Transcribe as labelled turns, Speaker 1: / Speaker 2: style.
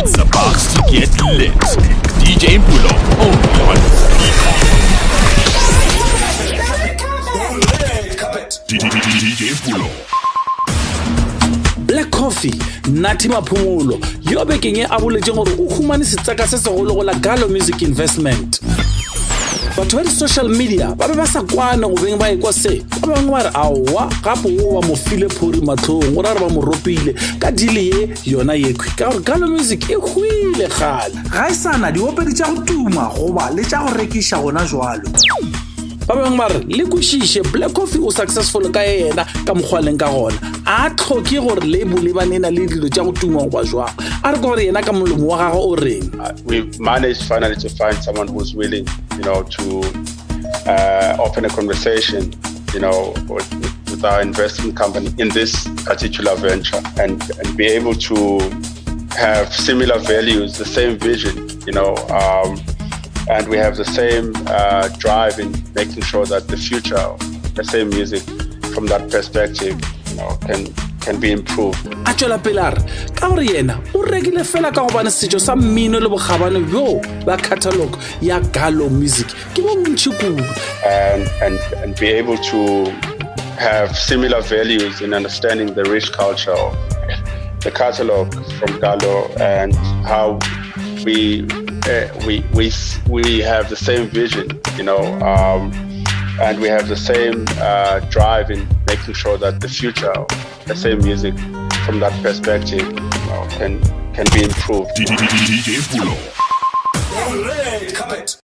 Speaker 1: It's about to get lit. DJ Mpulo, only on DJ Mpulo.
Speaker 2: Black Coffee Nathi Maphumulo yo bekeng e aboletse gore o humane setsaka se segolo go la Galo Music Investment. Batho ba di-social media ba be ba sa kwane go beng ba ekwa se ba bangwe ba re aowa gape o ba mo file phori matlhong gore a re ba mo ropile ka dile ye yona yekhwi ka gore Galo Music e hwile gale ga e sana diopedi tša go tuma goba le tša go rekiša gona jwalo. Ba bangwe ba re le kwešiše Black Coffee o successful ka yena ka mokgwaleng ka gona a tlhoke gore label e banena le dilo tša go tuma goba jwang a re ka gore yena ka molomo wa gagwe o reng.
Speaker 3: We've managed finally to find someone who's willing, to open a conversation, with our investment company in this particular venture and be able to have similar values, the same vision, and we have the same drive in making sure that the future of the same music from that perspective, can be improved.
Speaker 2: A tšwela pele a re ka gore yena o rekile fela ka gobane setšo sa mmino le bokgabane bjo ba catalog ya Galo Music ke bo bontši kudu.
Speaker 3: And be able to have similar values in understanding the rich culture of the catalog from Galo and how we have the same vision, and we have the same drive in making sure that the future of the same music from that perspective can be improved.
Speaker 1: DJ Mpulo.
Speaker 4: Red carpet.